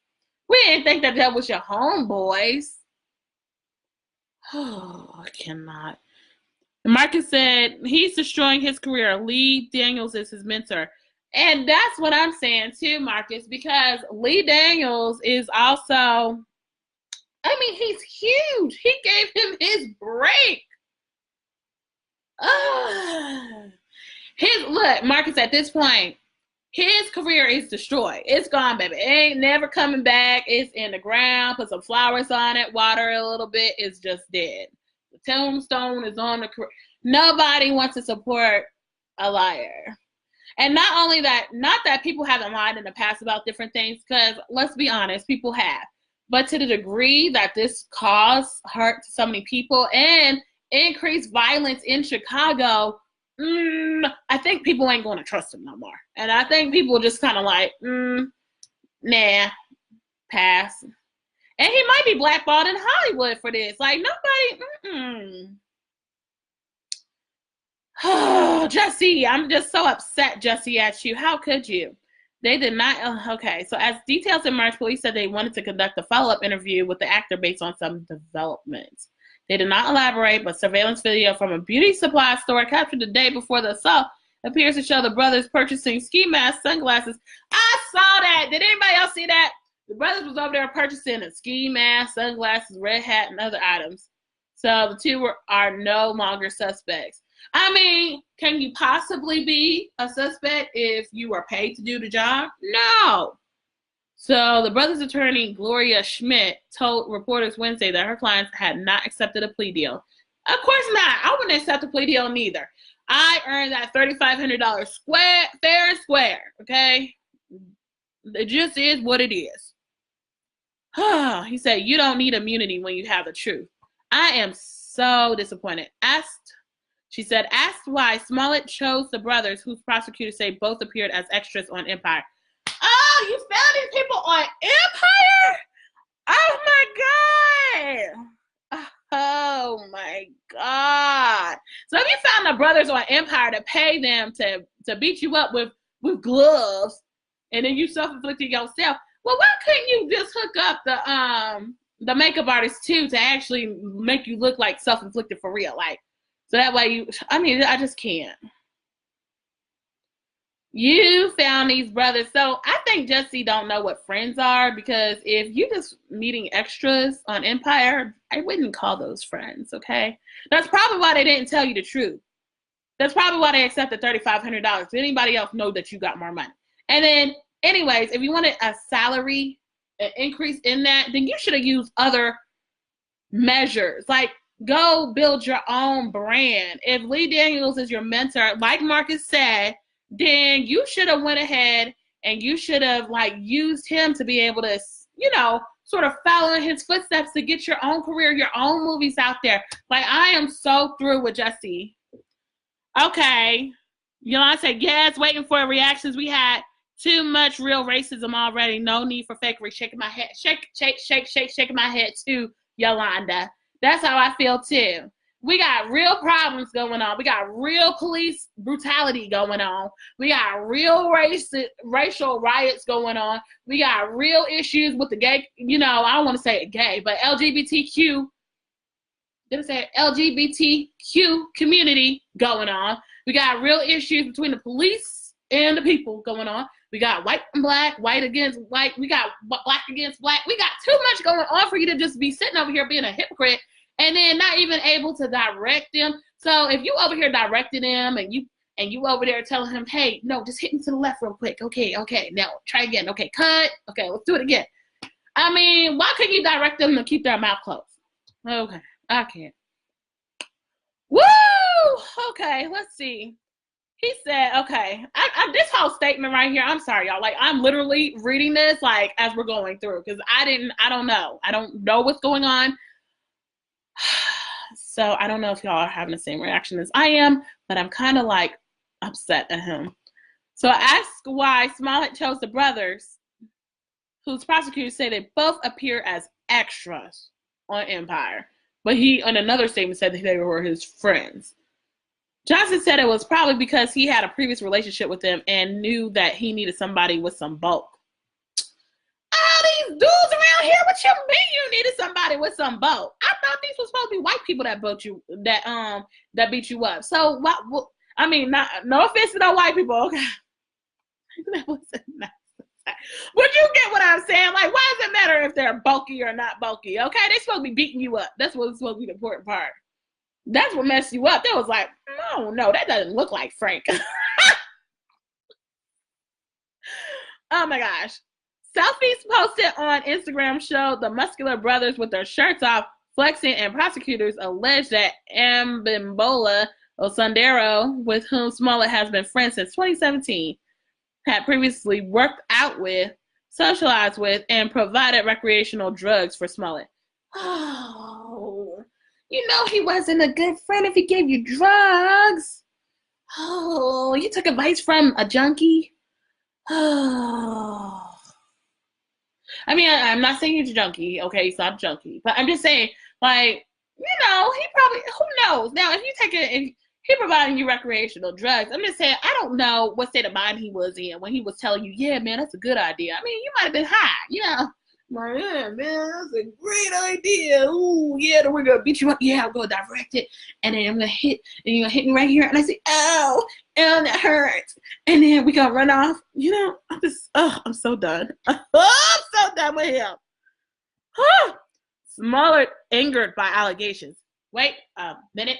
We didn't think that was your homeboys. Oh, I cannot. Marcus said he's destroying his career. Lee Daniels is his mentor. And that's what I'm saying too, Marcus, because Lee Daniels is also, he's huge. He gave him his break. Look, Marcus, at this point, his career is destroyed. It's gone, baby. It ain't never coming back. It's in the ground. Put some flowers on it. Water it a little bit. It's just dead. The tombstone is on the career. Nobody wants to support a liar. And not only that, not that people haven't lied in the past about different things, because let's be honest, people have. But to the degree that this caused hurt to so many people and increased violence in Chicago, I think people ain't going to trust him no more. And I think people just kind of like, nah, pass. And he might be blackballed in Hollywood for this. Like, nobody, Oh, Jussie, I'm just so upset, Jussie, at you. How could you? They did not, okay. So as details emerged, police said they wanted to conduct a follow-up interview with the actor based on some developments. They did not elaborate, but surveillance video from a beauty supply store captured the day before the assault appears to show the brothers purchasing ski masks, sunglasses. I saw that. Did anybody else see that? The brothers was over there purchasing a ski mask, sunglasses, red hat, and other items. So the two are no longer suspects. Can you possibly be a suspect if you are paid to do the job? No. So the brother's attorney, Gloria Schmidt, told reporters Wednesday that her clients had not accepted a plea deal. Of course not. I wouldn't accept a plea deal neither. I earned that $3,500 square, fair and square, okay? It just is what it is. He said, you don't need immunity when you have the truth. I am so disappointed. She said, asked why Smollett chose the brothers, whose prosecutors say both appeared as extras on Empire. Oh, you found these people on Empire? Oh my God. Oh my God. So if you found the brothers on Empire to pay them to beat you up with with gloves, and then you self-inflicted yourself. Well, why couldn't you just hook up the makeup artist too to actually make you look like self-inflicted for real? Like, so that way I just can't. You found these brothers. So I think Jussie don't know what friends are, because if you just meeting extras on Empire, I wouldn't call those friends, okay? That's probably why they didn't tell you the truth. That's probably why they accepted $3,500. Does anybody else know that you got more money? And then, anyways, if you wanted a salary, an increase in that, then you should have used other measures. Like, go build your own brand. If Lee Daniels is your mentor, like Marcus said, then you should have went ahead and you should have like used him to be able to, sort of follow in his footsteps to get your own career, your own movies out there. Like, I am so through with Jussie. Okay. I said, yes, waiting for reactions. We had too much real racism already. No need for fakery. Shaking my head. Shaking my head too, Yolanda. That's how I feel too. We got real problems going on. We got real police brutality going on. We got real racial riots going on. We got real issues with the gay, I don't want to say gay, but LGBTQ community going on. We got real issues between the police and the people going on. We got white and black, white against white. We got black against black. We got too much going on for you to just be sitting over here being a hypocrite and then not even able to direct them. So if you over here directing them and you over there telling him, hey, no, just hit me to the left real quick. Okay, now try again. Okay, cut. Okay, let's do it again. I mean, why couldn't you direct them to keep their mouth closed? Okay, I can't. Woo! Okay, let's see. He said, okay, this whole statement right here, I'm sorry, y'all. Like, I'm literally reading this, like, as we're going through, because I don't know. I don't know what's going on. So I don't know if y'all are having the same reaction as I am, but I'm kind of like upset at him. So I asked why Smollett chose the brothers, whose prosecutors say they both appear as extras on Empire. But he, in another statement, said that they were his friends. Johnson said it was probably because he had a previous relationship with them and knew that he needed somebody with some bulk. All these dudes around here, what you mean you needed somebody with some bulk? I thought these were supposed to be white people that beat you up. So what I mean, no offense to no white people, okay? That wasn't nice. But you get what I'm saying? Like, why does it matter if they're bulky or not bulky? Okay, they're supposed to be beating you up. That's what's supposed to be the important part. That's what messed you up. That was like, no, that doesn't look like Frank. Oh my gosh. Selfies posted on Instagram showed the muscular brothers with their shirts off, flexing, and prosecutors allege that Ambimbola Osundero, with whom Smollett has been friends since 2017, had previously worked out with, socialized with, and provided recreational drugs for Smollett. Oh, he wasn't a good friend if he gave you drugs. Oh, you took advice from a junkie? Oh. I mean, I'm not saying he's a junkie, okay? He's not a junkie. But I'm just saying, like, he probably, who knows? Now, if he providing you recreational drugs, I'm just saying, I don't know what state of mind he was in when he was telling you, yeah, man, that's a good idea. I mean, you might have been high, Like, yeah, man, that's a great idea. Ooh, yeah, we're going to beat you up. Yeah, I'm going to direct it. And then I'm going to hit, and you're going to hit me right here. And I say, ow, that hurts. And then we going to run off. I'm so done. I'm so done with him. Smollett angered by allegations. Wait a minute.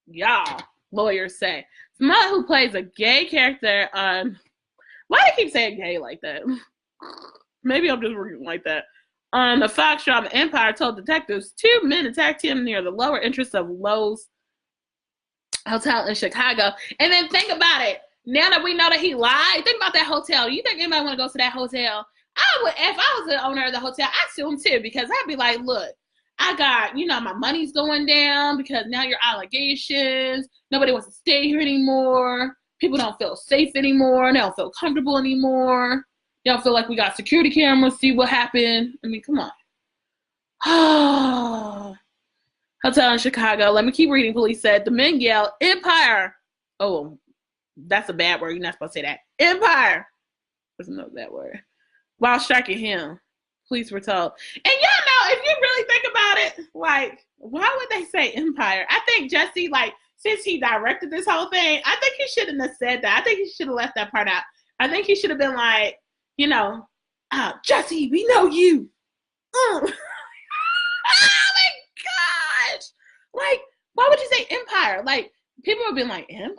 Y'all, lawyers say. Smollett, who plays a gay character on... Why do I keep saying gay like that? Maybe I'm just working like that. On the Fox drama Empire, told detectives 2 men attacked him near the lower entrance of Lowe's Hotel in Chicago. And then think about it. Now that we know that he lied, think about that hotel. You think anybody want to go to that hotel? I would, if I was the owner of the hotel, I'd sue him too, because I'd be like, look, I got, my money's going down because now your allegations, nobody wants to stay here anymore. People don't feel safe anymore. They don't feel comfortable anymore. They don't feel like we got security cameras, see what happened. I mean, come on. Hotel in Chicago. Let me keep reading. Police said the men yelled, Empire. Oh, That's a bad word. You're not supposed to say that. Empire. There's no bad word. While striking him, police were told. And y'all know, if you really think about it, like, why would they say empire? I think Jussie, like, since he directed this whole thing, I think he shouldn't have said that. I think he should have left that part out. I think he should have been like, you know, Jussie, we know you. Oh my gosh. Like, why would you say empire? Like, people have been like, empire?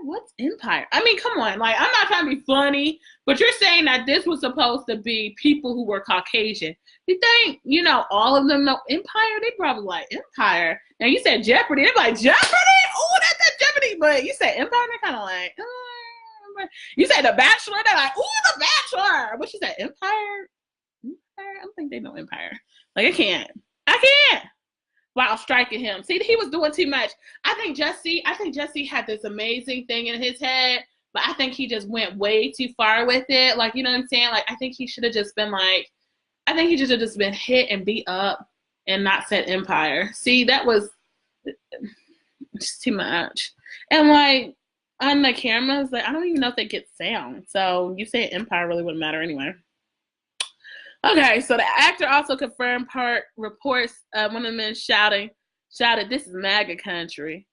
What's empire? I mean, come on. Like, I'm not trying to be funny, but you're saying that this was supposed to be people who were Caucasian. You think, you know, all of them know empire? They probably like, empire. Now, you said Jeopardy. They're like, Jeopardy? Oh, that's a Jeopardy. But you said empire, they're kind of like, you said The Bachelor. They're like, ooh, The Bachelor. But she said empire? Empire? I don't think they know empire. Like, I can't. While striking him. See, he was doing too much. I think Jussie had this amazing thing in his head, but I think he just went way too far with it. Like, you know what I'm saying? Like, I think he should have just been like, I think he should have just been hit and beat up and not said empire. See, that was just too much. And like, on the cameras, like, I don't even know if they get sound. So you say empire really wouldn't matter anyway. Okay, so the actor also confirmed reports one of the men shouted, "This is MAGA country."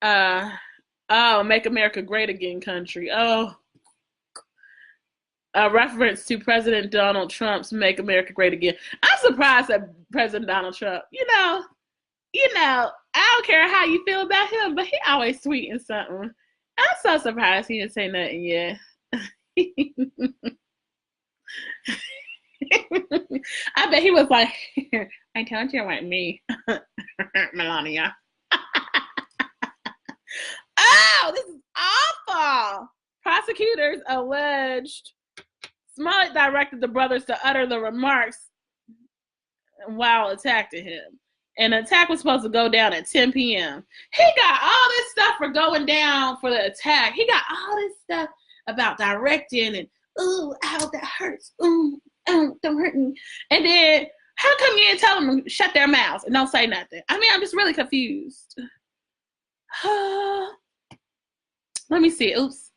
Oh, make America great again country. Oh, a reference to President Donald Trump's "Make America Great Again." I'm surprised that President Donald Trump, you know, I don't care how you feel about him, but he always tweeting something. I'm so surprised he didn't say nothing yet. I bet he was like, I told you it wasn't me, Melania. Oh, this is awful. Prosecutors alleged Smollett directed the brothers to utter the remarks while attacking him. And the attack was supposed to go down at 10 p.m. He got all this stuff for going down for the attack. He got all this stuff about directing and, ooh, ow, that hurts. Ooh, ow, don't hurt me. And then, how come you didn't tell them to shut their mouths and don't say nothing? I mean, I'm just really confused. Let me see. Oops.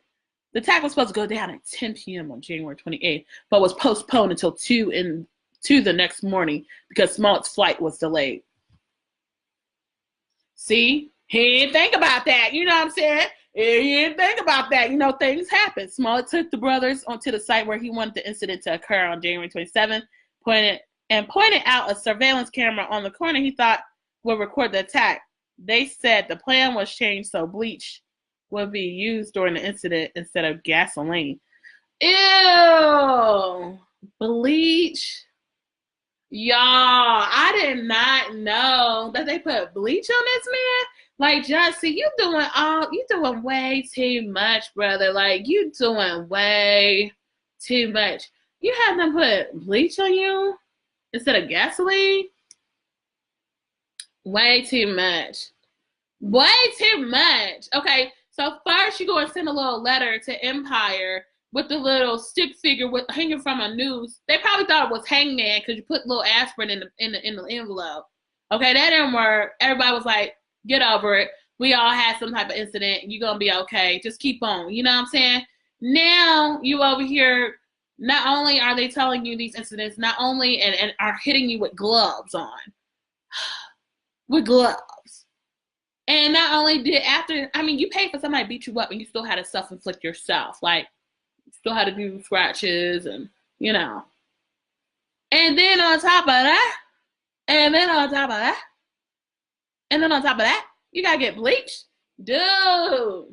The attack was supposed to go down at 10 p.m. on January 28th, but was postponed until 2 the next morning because Smollett's flight was delayed. See? He didn't think about that. You know what I'm saying? He didn't think about that. You know, things happen. Smollett took the brothers onto the site where he wanted the incident to occur on January 27th, pointed out a surveillance camera on the corner he thought would record the attack. They said the plan was changed so bleach would be used during the incident instead of gasoline. Ew! Bleach? Y'all, I did not know that they put bleach on this man. Like, Jussie, you doing way too much, brother. Like, you doing way too much. You had them put bleach on you instead of gasoline? Way too much. Way too much. Okay, so first you go and send a little letter to Empire with the little stick figure hanging from a noose. They probably thought it was Hangman because you put little aspirin in the envelope. Okay, that didn't work. Everybody was like, get over it. We all had some type of incident. You're going to be okay. Just keep on. You know what I'm saying? Now you over here, not only are they telling you these incidents, not only and are hitting you with gloves on. With gloves. And not only you paid for somebody to beat you up and you still had to self-inflict yourself. Like, still had to do scratches and, you know. And then on top of that, you gotta get bleached. Dude. What?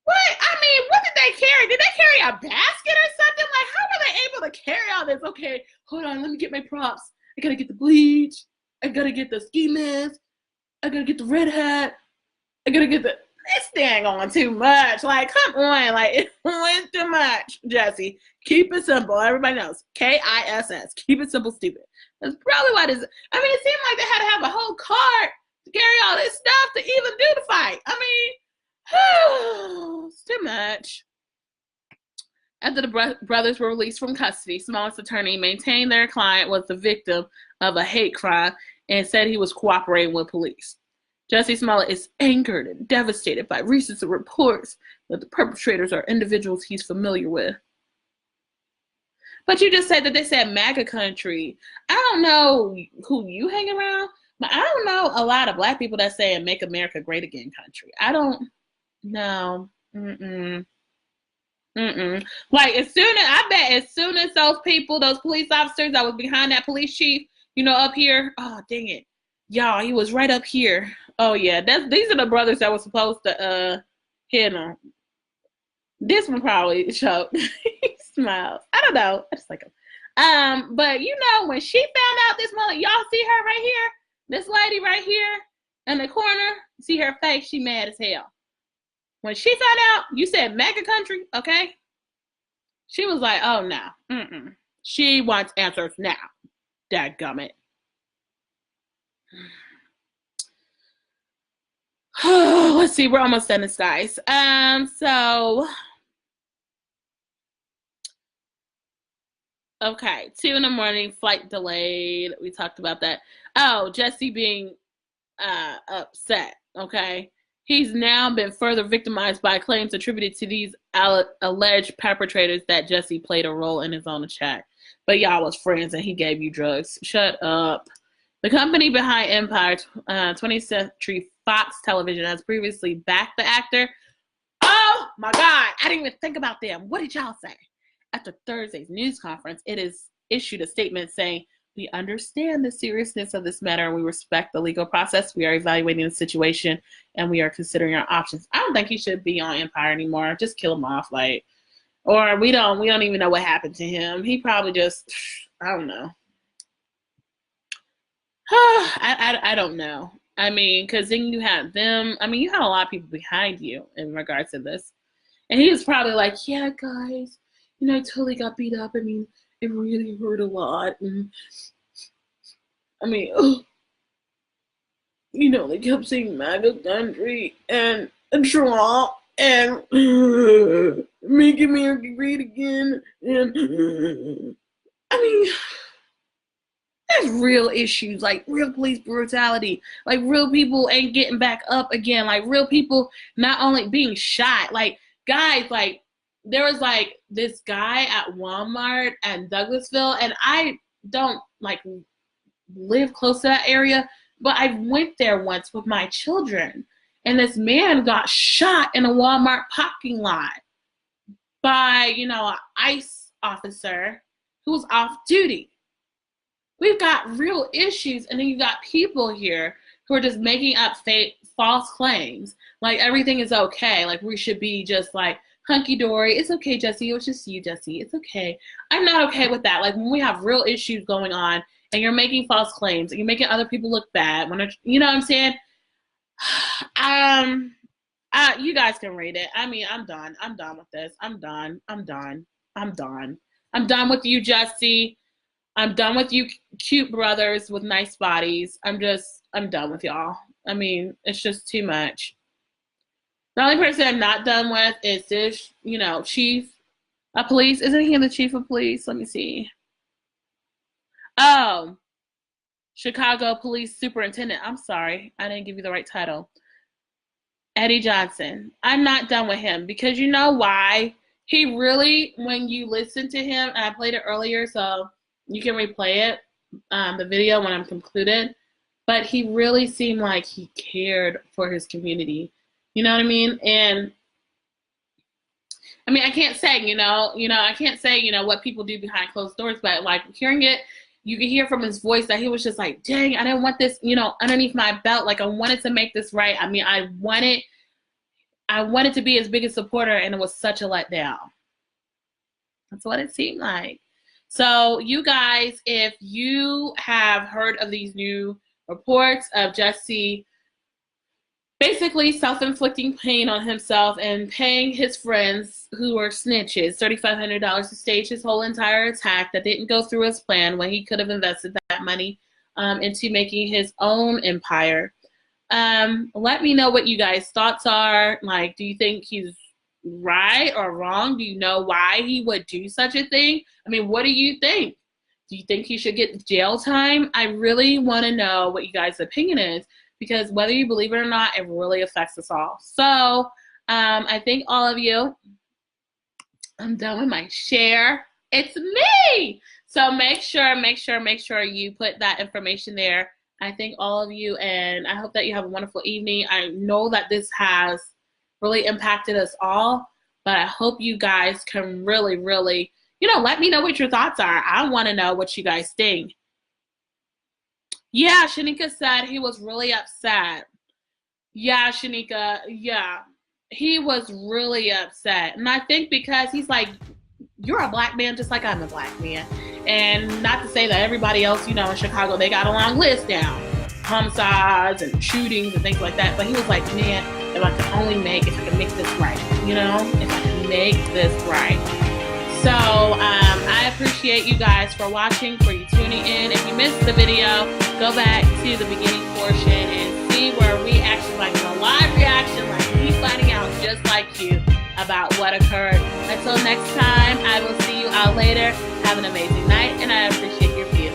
I mean, what did they carry? Did they carry a basket or something? Like, how were they able to carry all this? Okay, hold on, let me get my props. I gotta get the bleach. I gotta get the ski mask. I gotta get the red hat. I gotta get this thing on too much. Like, come on. Like, it went too much, Jussie. Keep it simple. Everybody knows. KISS. Keep it simple, stupid. That's probably what it is. I mean, it seemed like they had to have a whole cart to carry all this stuff to even do the fight. I mean, it's too much. After the brothers were released from custody, Smollett's attorney maintained their client was the victim of a hate crime and said he was cooperating with police. Jussie Smollett is angered and devastated by recent reports that the perpetrators are individuals he's familiar with. But you just said that they said MAGA country. I don't know who you hang around, but I don't know a lot of black people that say make America great again country. I don't know. Like I bet as soon as those people, those police officers that was behind that police chief, up here, oh dang it. Y'all, he was right up here. Oh yeah, these are the brothers that were supposed to hit him. This one probably showed. He smiles. I don't know. I just like him. But when she found out this morning, y'all see her right here? This lady right here in the corner, see her face, she mad as hell. When she found out, you said MAGA country, okay? She was like, oh no. She wants answers now. Dadgummit. Let's see, we're almost done this, guys. Okay, 2 a.m, flight delayed. We talked about that. Oh, Jussie being upset, okay? He's now been further victimized by claims attributed to these alleged perpetrators that Jussie played a role in his own attack. But y'all was friends and he gave you drugs. Shut up. The company behind Empire, 20th Century Fox Television, has previously backed the actor. Oh my God, I didn't even think about them. What did y'all say? After Thursday's news conference, it has issued a statement saying, we understand the seriousness of this matter and we respect the legal process. We are evaluating the situation and we are considering our options. I don't think he should be on Empire anymore. Just kill him off, or we don't even know what happened to him. He probably just, I don't know. I don't know. I mean, because then you had them. I mean, you had a lot of people behind you in regards to this. And he was probably like, yeah, guys, I totally got beat up. I mean, it really hurt a lot. And I mean, they kept saying MAGA country and Trump and make America great again. And I mean, there's real issues, like real police brutality, like real people ain't getting back up again, like real people not only being shot, like guys, like there was like this guy at Walmart in Douglasville, and I don't live close to that area, but I went there once with my children, and this man got shot in a Walmart parking lot by, an ICE officer who was off duty. We've got real issues, and then you got people here who are just making up false claims, like everything is okay, like we should be just like hunky-dory. It's okay, Jussie. It was just you, Jussie. It's okay. I'm not okay with that. Like when we have real issues going on, and you're making false claims, and you're making other people look bad. You know what I'm saying? You guys can read it. I mean, I'm done. I'm done with this. I'm done with you, Jussie. I'm done with you cute brothers with nice bodies. I'm done with y'all. I mean, it's just too much. The only person I'm not done with is this, chief of police. Isn't he the chief of police? Let me see. Oh, Chicago Police Superintendent. I'm sorry. I didn't give you the right title. Eddie Johnson. I'm not done with him because you know why? He really, when you listen to him, and I played it earlier, so you can replay it, the video when I'm concluded, but he really seemed like he cared for his community. You know what I mean? And I mean, I can't say, I can't say, what people do behind closed doors, but like hearing it, you can hear from his voice that he was just like, dang, I didn't want this, underneath my belt. Like I wanted to make this right. I mean, I wanted to be his biggest supporter, and it was such a letdown. That's what it seemed like. So you guys, if you have heard of these new reports of Jussie basically self-inflicting pain on himself and paying his friends who are snitches $3,500 to stage his whole entire attack that didn't go through his plan when he could have invested that money into making his own empire. Let me know what you guys' thoughts are. Like, do you think he's right or wrong? Do you know why he would do such a thing? I mean, what do you think? Do you think he should get jail time? I really want to know what you guys' opinion is, because whether you believe it or not, it really affects us all. So I thank all of you. I'm done with my share. It's me. So make sure you put that information there. I thank all of you, and I hope that you have a wonderful evening. I know that this has really impacted us all, but I hope you guys can really, really, let me know what your thoughts are. I want to know what you guys think. Yeah, Shanika said he was really upset. Yeah, Shanika, yeah. He was really upset. And I think because he's like, you're a black man just like I'm a black man. And not to say that everybody else, in Chicago, they got a long list now. Homicides and shootings and things like that. But he was like, man, if I can make this right, if I can make this right. So I appreciate you guys for watching, for you tuning in. If you missed the video, go back to the beginning portion and see where we actually a live reaction, like me finding out just like you about what occurred. Until next time, I will see you out later. Have an amazing night, and I appreciate your view.